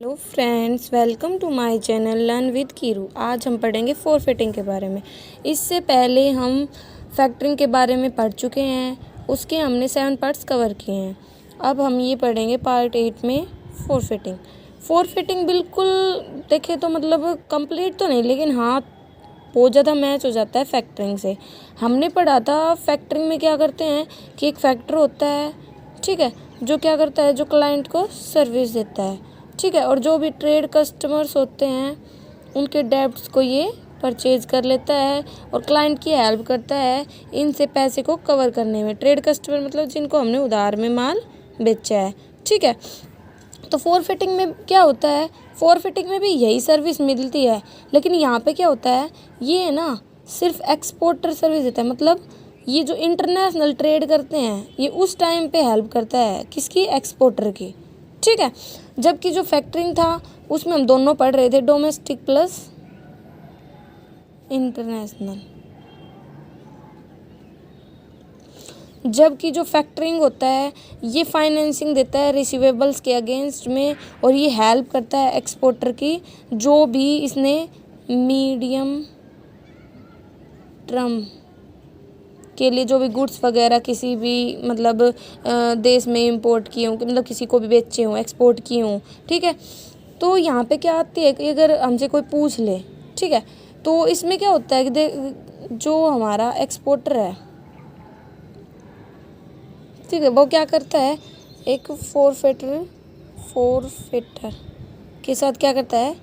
Hello friends, welcome to my channel learn with Keeru. आज हम पढ़ेंगे फॉरफिटिंग के बारे में। इससे पहले हम फैक्टरिंग के बारे में पढ़ चुके हैं, उसके हमने 7 पार्ट्स कवर किए हैं। अब हम ये पढ़ेंगे पार्ट 8 में फॉरफिटिंग। फॉरफिटिंग बिल्कुल देखे तो मतलब कंप्लीट तो नहीं, लेकिन हाँ बहुत ज़्यादा मैच हो जाता है फैक्टरिंग से। हमने पढ़ा था फैक्टरिंग में क्या करते हैं कि एक फैक्टर होता है, ठीक है, जो क्या करता है, जो क्लाइंट को सर्विस देता है, ठीक है, और जो भी ट्रेड कस्टमर्स होते हैं उनके डेब्ट्स को ये परचेज कर लेता है और क्लाइंट की हेल्प करता है इनसे पैसे को कवर करने में। ट्रेड कस्टमर मतलब जिनको हमने उधार में माल बेचा है, ठीक है। तो फॉरफिटिंग में क्या होता है, फॉरफिटिंग में भी यही सर्विस मिलती है, लेकिन यहाँ पे क्या होता है, ये है ना सिर्फ एक्सपोर्टर सर्विस देता है। मतलब ये जो इंटरनेशनल ट्रेड करते हैं ये उस टाइम पे हेल्प करता है, किसकी, एक्सपोर्टर की, ठीक है। जबकि जो फैक्टरिंग था उसमें हम दोनों पढ़ रहे थे, डोमेस्टिक प्लस इंटरनेशनल। जबकि जो फैक्टरिंग होता है ये फाइनेंसिंग देता है रिसीवेबल्स के अगेंस्ट में, और ये हेल्प करता है एक्सपोर्टर की, जो भी इसने मीडियम टर्म के लिए जो भी गुड्स वगैरह किसी भी मतलब देश में इंपोर्ट किए हों, मतलब किसी को भी बेचे हों, एक्सपोर्ट किए हों, ठीक है। तो यहाँ पे क्या आती है कि अगर हमसे कोई पूछ ले, ठीक है, तो इसमें क्या होता है कि जो हमारा एक्सपोर्टर है, ठीक है, वो क्या करता है, एक फॉरफिटर के साथ क्या करता है,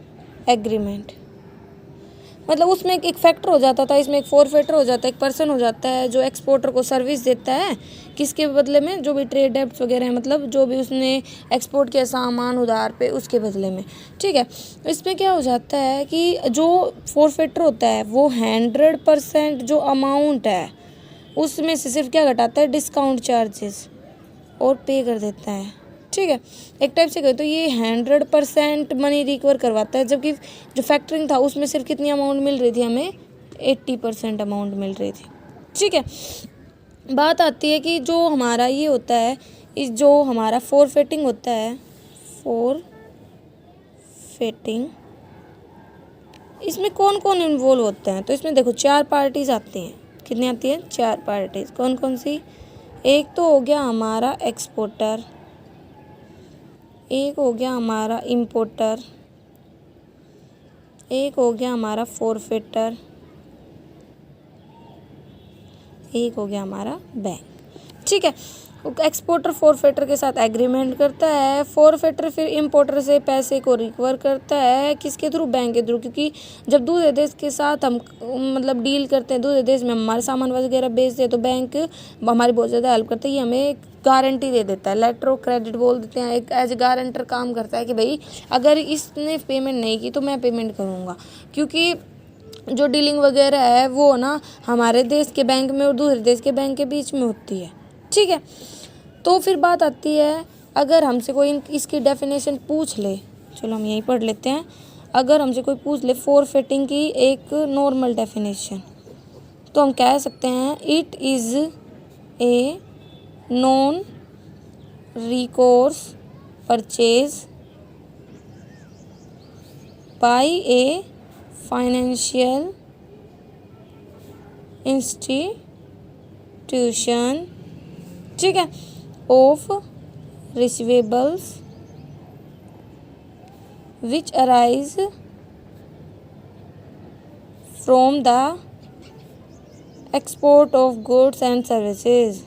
एग्रीमेंट। मतलब उसमें एक फैक्टर हो जाता था, इसमें एक फॉरफिटर हो जाता है, एक पर्सन हो जाता है जो एक्सपोर्टर को सर्विस देता है, किसके बदले में, जो भी ट्रेड डेब्ट्स वगैरह हैं, मतलब जो भी उसने एक्सपोर्ट किया सामान उधार पे, उसके बदले में, ठीक है। इसमें क्या हो जाता है कि जो फॉरफिटर होता है वो 100% जो अमाउंट है उसमें से सिर्फ क्या घटाता है, डिस्काउंट चार्जेस, और पे कर देता है, ठीक है। एक टाइप से कहे तो ये 100% मनी रिकवर करवाता है, जबकि जो फैक्टरिंग था उसमें सिर्फ कितनी अमाउंट मिल रही थी, हमें 80% अमाउंट मिल रही थी, ठीक है। बात आती है कि जो हमारा ये होता है, इस जो हमारा फॉरफिटिंग होता है, फॉरफिटिंग, इसमें कौन कौन इन्वॉल्व होते हैं, तो इसमें देखो 4 पार्टीज आती हैं। कितनी आती है, 4 पार्टीज। कौन कौन सी, एक तो हो गया हमारा एक्सपोर्टर, एक हो गया हमारा इंपोर्टर, एक हो गया हमारा फॉरफिटर, एक हो गया हमारा बैंक, ठीक है। एक्सपोर्टर फॉरफिटर के साथ एग्रीमेंट करता है, फॉरफिटर फिर इंपोर्टर से पैसे को रिकवर करता है, किसके थ्रू, बैंक के थ्रू, क्योंकि जब दूसरे देश के साथ हम मतलब डील करते हैं, दूसरे देश में हमारे सामान वगैरह बेचते हैं, तो बैंक हमारी बहुत ज़्यादा हेल्प करता है। ये हमें गारंटी दे देता है, लेटर ऑफ क्रेडिट बोल देते हैं, एक एज ए गारंटर काम करता है कि भाई अगर इसने पेमेंट नहीं की तो मैं पेमेंट करूँगा, क्योंकि जो डीलिंग वगैरह है वो ना हमारे देश के बैंक में और दूसरे देश के बैंक के बीच में होती है, ठीक है। तो फिर बात आती है, अगर हमसे कोई इसकी डेफिनेशन पूछ ले, चलो हम यहीं पढ़ लेते हैं। अगर हमसे कोई पूछ ले फॉरफिटिंग की एक नॉर्मल डेफिनेशन, तो हम कह सकते हैं it is a non recourse purchase by a financial institution, ठीक है, of receivables which arise from the export of goods and services.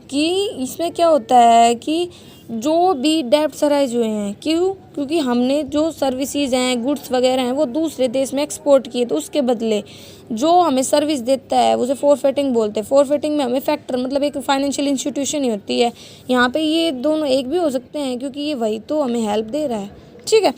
कि इसमें क्या होता है कि जो भी डेब्ट्स अराइज हुए हैं, क्योंकि हमने जो सर्विसेज हैं, गुड्स वगैरह हैं, वो दूसरे देश में एक्सपोर्ट किए, तो उसके बदले जो हमें सर्विस देता है उसे फॉरफिटिंग बोलते हैं। फॉरफिटिंग में हमें फैक्टर मतलब एक फाइनेंशियल इंस्टीट्यूशन ही होती है। यहाँ पे ये दोनों एक भी हो सकते हैं, क्योंकि ये वही तो हमें हेल्प दे रहा है, ठीक है।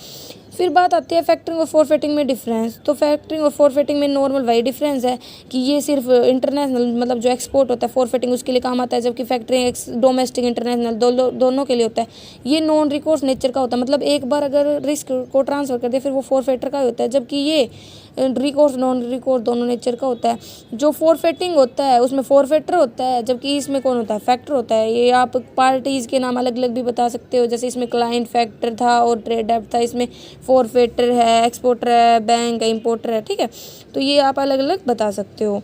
फिर बात आती है फैक्टरिंग और फॉरफिटिंग में डिफरेंस। तो फैक्टरिंग और फॉरफिटिंग में नॉर्मल वही डिफरेंस है कि ये सिर्फ इंटरनेशनल मतलब जो एक्सपोर्ट होता है फॉरफिटिंग उसके लिए काम आता है, जबकि फैक्टरिंग डोमेस्टिक इंटरनेशनल दोनों के लिए होता है। ये नॉन रिकोर्स नेचर का होता है, मतलब एक बार अगर रिस्क को ट्रांसफ़र कर दे फिर वो फॉरफिटर का ही होता है, जबकि ये रिकोर्स नॉन रिकोर्स दोनों नेचर का होता है। जो फॉरफेटिंग होता है उसमें फॉरफेटर होता है, जबकि इसमें कौन होता है, फैक्टर होता है। ये आप पार्टीज़ के नाम अलग अलग भी बता सकते हो, जैसे इसमें क्लाइंट फैक्टर था और ट्रेड डेब्ट था, इसमें फॉरफेटर है, एक्सपोर्टर है, बैंक है, इम्पोर्टर है, ठीक है। तो ये आप अलग अलग बता सकते हो।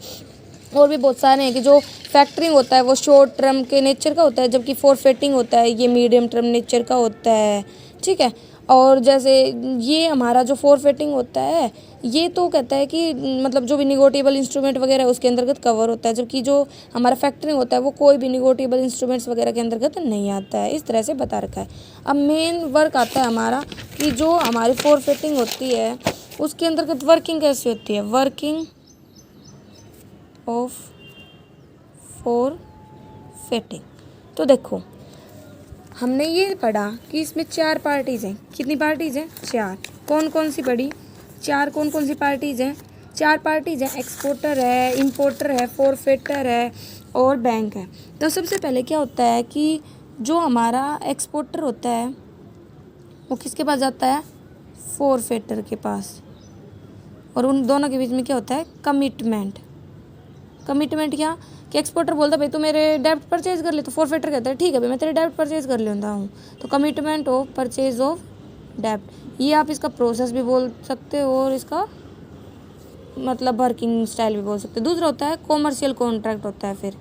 और भी बहुत सारे हैं कि जो फैक्टरिंग होता है वो शॉर्ट टर्म के नेचर का होता है, जबकि फॉरफेटिंग होता है ये मीडियम टर्म नेचर का होता है, ठीक है। और जैसे ये हमारा जो फॉरफेटिंग होता है ये तो कहता है कि मतलब जो भी निगोटिएबल इंस्ट्रूमेंट वगैरह है उसके अंतर्गत कवर होता है, जबकि जो हमारा फैक्टरिंग होता है वो कोई भी निगोटिएबल इंस्ट्रूमेंट्स वगैरह के अंतर्गत नहीं आता है। इस तरह से बता रखा है। अब मेन वर्क आता है हमारा कि जो हमारी फॉरफेटिंग होती है उसके अंतर्गत वर्किंग कैसे होती है, वर्किंग ऑफ फॉरफेटिंग। तो देखो हमने ये पढ़ा कि इसमें 4 पार्टीज़ हैं। कितनी पार्टीज़ हैं, 4। कौन कौन सी पढ़ी, 4 कौन कौन सी पार्टीज़ हैं, 4 पार्टीज़ हैं। एक्सपोर्टर है, इंपोर्टर है, फॉरफेटर है और बैंक है। तो सबसे पहले क्या होता है कि जो हमारा एक्सपोर्टर होता है वो किसके पास जाता है, फॉरफेटर के पास। और उन दोनों के बीच में क्या होता है, कमिटमेंट। कमिटमेंट क्या कि एक्सपोर्टर बोलता है भाई तू मेरे डेब्ट परचेज कर ले, तो फॉरफेटर कहता है ठीक है भाई मैं तेरे डेब्ट परचेज कर लेता हूँ। तो कमिटमेंट ऑफ परचेज ऑफ डेब्ट, ये आप इसका प्रोसेस भी बोल सकते हो और इसका मतलब वर्किंग स्टाइल भी बोल सकते हो। दूसरा होता है कॉमर्शियल कॉन्ट्रैक्ट होता है। फिर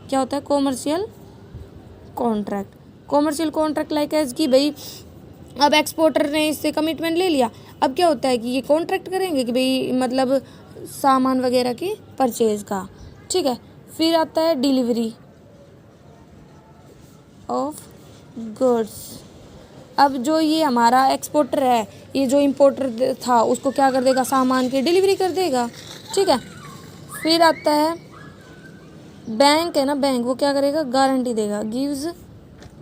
क्या होता है, commercial contract. Commercial contract like as कि भाई अब एक्सपोर्टर ने इससे कमिटमेंट ले लिया, अब क्या होता है कि ये कॉन्ट्रैक्ट करेंगे कि भाई मतलब सामान वगैरह की परचेज का, ठीक है। फिर आता है डिलीवरी ऑफ गुड्स। अब जो ये हमारा एक्सपोर्टर है ये जो इंपोर्टर था उसको क्या कर देगा, सामान की डिलीवरी कर देगा, ठीक है। फिर आता है बैंक है ना, बैंक वो क्या करेगा, गारंटी देगा, गिव्स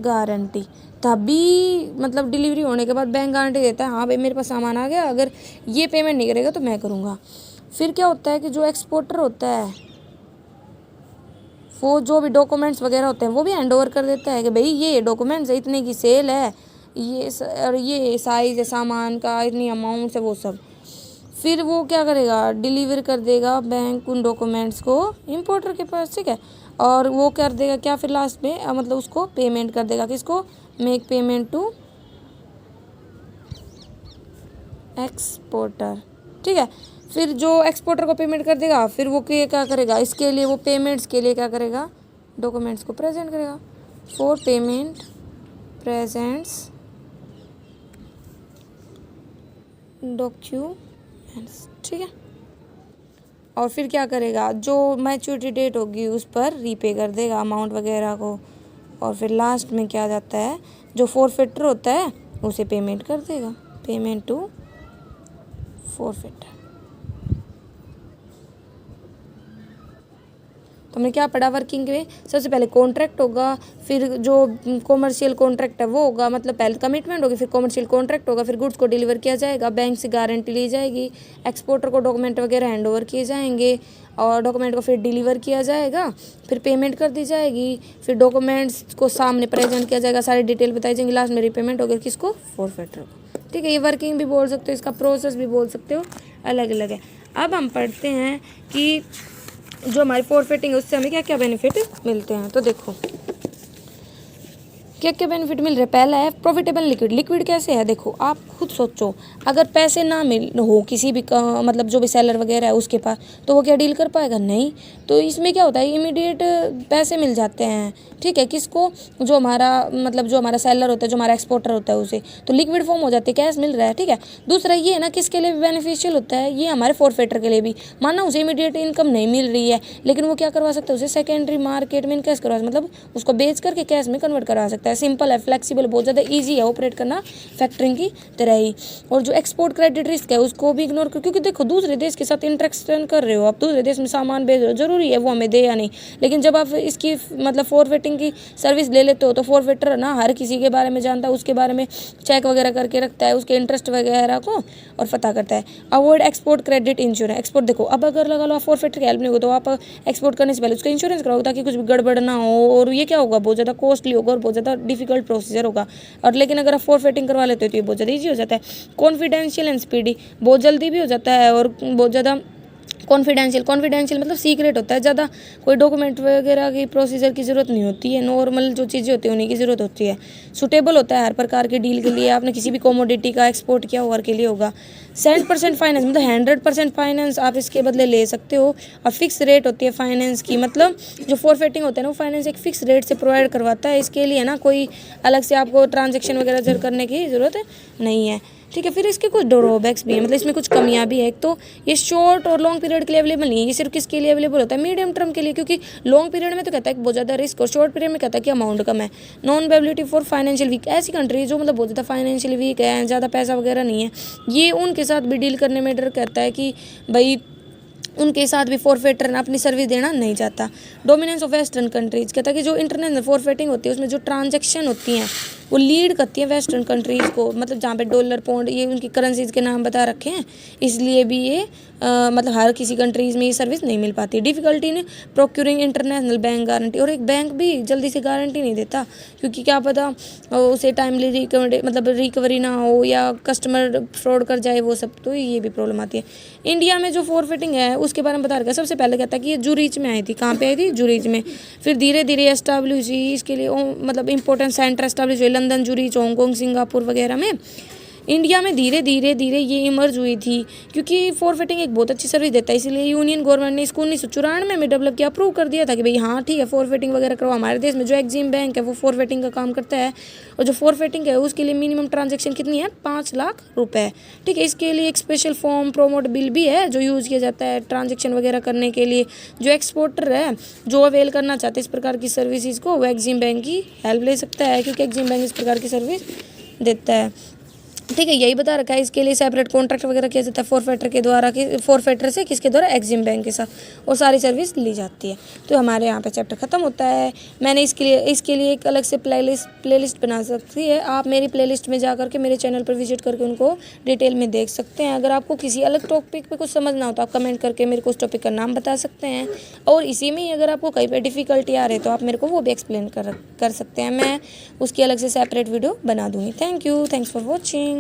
गारंटी। तभी मतलब डिलीवरी होने के बाद बैंक गारंटी देता है हाँ भाई मेरे पास सामान आ गया, अगर ये पेमेंट नहीं करेगा तो मैं करूँगा। फिर क्या होता है कि जो एक्सपोर्टर होता है वो जो भी डॉक्यूमेंट्स वगैरह होते हैं वो भी हैंड ओवर कर देता है कि भाई ये डॉक्यूमेंट्स है, इतने की सेल है, ये साइज़ है सामान का, इतनी अमाउंट है, वो सब। फिर वो क्या करेगा, डिलीवर कर देगा बैंक उन डॉक्यूमेंट्स को इंपोर्टर के पास, ठीक है। और वो कर देगा क्या, फिर लास्ट में मतलब उसको पेमेंट कर देगा, किसको, मेक पेमेंट टू एक्सपोर्टर, ठीक है। फिर जो एक्सपोर्टर को पेमेंट कर देगा फिर वो क्या करेगा, इसके लिए वो पेमेंट्स के लिए क्या करेगा, डॉक्यूमेंट्स को प्रेजेंट करेगा, फॉर पेमेंट प्रेजेंट्स डॉक्यूमेंट्स, ठीक है। और फिर क्या करेगा, जो मैच्योरिटी डेट होगी उस पर रीपे कर देगा अमाउंट वगैरह को। और फिर लास्ट में क्या जाता है, जो फॉरफिटर होता है उसे पेमेंट कर देगा, पेमेंट टू फॉरफिटर। तो हमने क्या पढ़ा वर्किंग के, सबसे पहले कॉन्ट्रैक्ट होगा, फिर जो कॉमर्शियल कॉन्ट्रैक्ट है वो होगा, मतलब पहले कमिटमेंट होगी, फिर कॉमर्शियल कॉन्ट्रैक्ट होगा, फिर गुड्स को डिलीवर किया जाएगा, बैंक से गारंटी ली जाएगी, एक्सपोर्टर को डॉक्यूमेंट वगैरह हैंड ओवर किए जाएंगे और डॉक्यूमेंट को फिर डिलीवर किया जाएगा, फिर पेमेंट कर दी जाएगी, फिर डॉक्यूमेंट्स को सामने प्रेजेंट किया जाएगा, सारी डिटेल बताई जाएंगी, लास्ट में रीपेमेंट होगी किसको, फॉरफिटर को, ठीक है। ये वर्किंग भी बोल सकते हो, इसका प्रोसेस भी बोल सकते हो, अलग अलग है। अब हम पढ़ते हैं कि जो हमारी फॉरफिटिंग है उससे हमें क्या क्या बेनिफिट मिलते हैं। तो देखो क्या क्या बेनिफिट मिल रहे हैं। पहला है प्रॉफिटेबल लिक्विड। लिक्विड कैसे है, देखो आप खुद सोचो, अगर पैसे ना मिल हो किसी भी मतलब जो भी सेलर वगैरह है उसके पास, तो वो क्या डील कर पाएगा, नहीं। तो इसमें क्या होता है, इमीडिएट पैसे मिल जाते हैं, ठीक है, किसको, जो हमारा मतलब जो हमारा सेलर होता है, जो हमारा एक्सपोर्टर होता है उसे, तो लिक्विड फॉर्म हो जाती है, कैश मिल रहा है, ठीक है। दूसरा ये है ना, किसके लिए भी बेनिफिशियल होता है, ये हमारे फॉरफिटर के लिए भी। माना उसे इमीडिएट इनकम नहीं मिल रही है, लेकिन वो क्या करवा सकता है, उसे सेकेंडरी मार्केट में इनकैश करवा, मतलब उसको बेच करके कैश में कन्वर्ट करा सकता है। सिंपल है, फ्लेक्सिबल, बहुत ज़्यादा ईजी है ऑपरेट करना, फैक्टरिंग की तरह ही। और जो एक्सपोर्ट क्रेडिट रिस्क है उसको भी इग्नोर कर, क्योंकि देखो दूसरे देश के साथ इंटरेक्शन कर रहे हो आप, दूसरे देश में सामान भेज रहे हो, जरूरी है वो हमें दे या नहीं, लेकिन जब आप इसकी मतलब फॉरफिटिंग की सर्विस ले लेते हो तो फॉरफिटर ना हर किसी के बारे में जानता है, उसके बारे में चेक वगैरह करके रखता है, उसके इंटरेस्ट वगैरह को और पता करता है। Avoid export credit insurance. Export देखो, अब अगर लगा लो आप फॉरफिटर की हेल्प नहीं हो तो आप एक्सपोर्ट करने से पहले उसका इंश्योरेंस कराओ, ताकि कुछ भी गड़बड़ ना हो, और ये क्या होगा, बहुत ज़्यादा कॉस्टली होगा और बहुत ज़्यादा डिफिकल्ट प्रोसीजर होगा। और लेकिन अगर आप फॉरफेटिंग करवा लेते हो तो ये बहुत ज़्यादा ईजी हो जाता है। कॉन्फिडेंशियल एंड स्पीडी, बहुत जल्दी भी हो जाता है और बहुत ज़्यादा कॉन्फिडेंशियल मतलब सीक्रेट होता है, ज़्यादा कोई डॉक्यूमेंट वगैरह की प्रोसीजर की ज़रूरत नहीं होती है, नॉर्मल जो चीज़ें होती हैं उन्हीं की ज़रूरत होती है। सूटेबल होता है हर प्रकार के डील के लिए, आपने किसी भी कमोडिटी का एक्सपोर्ट किया हुआ के लिए होगा। 100% फाइनेंस मतलब 100% फाइनेंस आप इसके बदले ले सकते हो। और फिक्स रेट होती है फाइनेंस की, मतलब जो फॉरफेटिंग होता है ना वो फाइनेंस एक फिक्स रेट से प्रोवाइड करवाता है, इसके लिए ना कोई अलग से आपको ट्रांजेक्शन वगैरह करने की ज़रूरत नहीं है। ठीक है, फिर इसके कुछ ड्रॉबैक्स भी हैं, मतलब इसमें कुछ कमियां भी है। एक तो ये शॉर्ट और लॉन्ग पीरियड के लिए अवेलेबल नहीं है, ये सिर्फ किसके लिए अवेलेबल होता है, मीडियम टर्म के लिए, क्योंकि लॉन्ग पीरियड में तो कहता है कि बहुत ज़्यादा रिस्क और शॉर्ट पीरियड में कहता है कि अमाउंट कम है। Non availability for financial weak, ऐसी कंट्री जो मतलब बहुत ज़्यादा फाइनेंशियली वीक है, ज़्यादा पैसा वगैरह नहीं है, ये उनके साथ भी डील करने में डर कहता है कि भाई उनके साथ भी फॉरफेटर अपनी सर्विस देना नहीं चाहता। डोमिनेंस ऑफ वेस्टर्न कंट्रीज, कहता है कि जो इंटरनेशनल फॉरफेटिंग होती है उसमें जो ट्रांजैक्शन होती हैं वो लीड करती है वेस्टर्न कंट्रीज़ को, मतलब जहाँ पे डॉलर पौंड ये उनकी करेंसीज के नाम बता रखे हैं, इसलिए भी ये मतलब हर किसी कंट्रीज़ में ये सर्विस नहीं मिल पाती। Difficulty in procuring international bank guarantee, और एक बैंक भी जल्दी से गारंटी नहीं देता, क्योंकि क्या पता उसे टाइमली रिकवरी ना हो या कस्टमर फ्रॉड कर जाए, वो सब, तो ये भी प्रॉब्लम आती है। इंडिया में जो फॉरफेटिंग है उसके बारे में बता रखा है। सबसे पहले कहता है कि ये जूरिच में आई थी, कहाँ पे आई थी, जूरिच में। फिर धीरे धीरे एस्टाब्लिश हुई, इसके लिए मतलब इंपॉर्टेंट सेंटर एस्टाब्लिश हुए लंदन, जूरिच, हांगकॉन्ग, सिंगापुर वगैरह में। इंडिया में धीरे धीरे ये इमर्ज हुई थी, क्योंकि फॉरफेटिंग एक बहुत अच्छी सर्विस देता है, इसलिए यूनियन गवर्नमेंट ने इसको 1994 में डेवलप किया, अप्रूव कर दिया था कि भाई हाँ ठीक है फॉरफेटिंग वगैरह करो। हमारे देश में जो एक्जिम बैंक है वो फॉरफेटिंग का काम करता है, और जो फॉरफेटिंग है उसके लिए मिनिमम ट्रांजेक्शन कितनी है, 5 लाख रुपए। ठीक है, इसके लिए एक स्पेशल फॉर्म प्रोमोट बिल भी है जो यूज़ किया जाता है ट्रांजेक्शन वगैरह करने के लिए। जो एक्सपोर्टर है जो अवेल करना चाहते हैं इस प्रकार की सर्विसेज को, वो एक्जिम बैंक की हेल्प ले सकता है, क्योंकि एक्जिम बैंक इस प्रकार की सर्विस देता है। ठीक है, यही बता रखा है। इसके लिए सेपरेट कॉन्ट्रैक्ट वगैरह किया जाता है फॉरफेटर के द्वारा, फॉरफेटर से किसके द्वारा, एक्जिम बैंक के साथ, और सारी सर्विस ली जाती है। तो हमारे यहाँ पे चैप्टर ख़त्म होता है। मैंने इसके लिए एक अलग से प्लेलिस्ट बना सकती है, आप मेरी प्लेलिस्ट में जा करके मेरे चैनल पर विजिट करके उनको डिटेल में देख सकते हैं। अगर आपको किसी अलग टॉपिक पे कुछ समझना हो तो आप कमेंट करके मेरे को उस टॉपिक का नाम बता सकते हैं, और इसी में ही अगर आपको कहीं पर डिफ़िकल्टी आ रही है तो आप मेरे को वो भी एक्सप्लेन कर सकते हैं, मैं उसकी अलग से सेपरेट वीडियो बना दूँगी। Thanks for watching.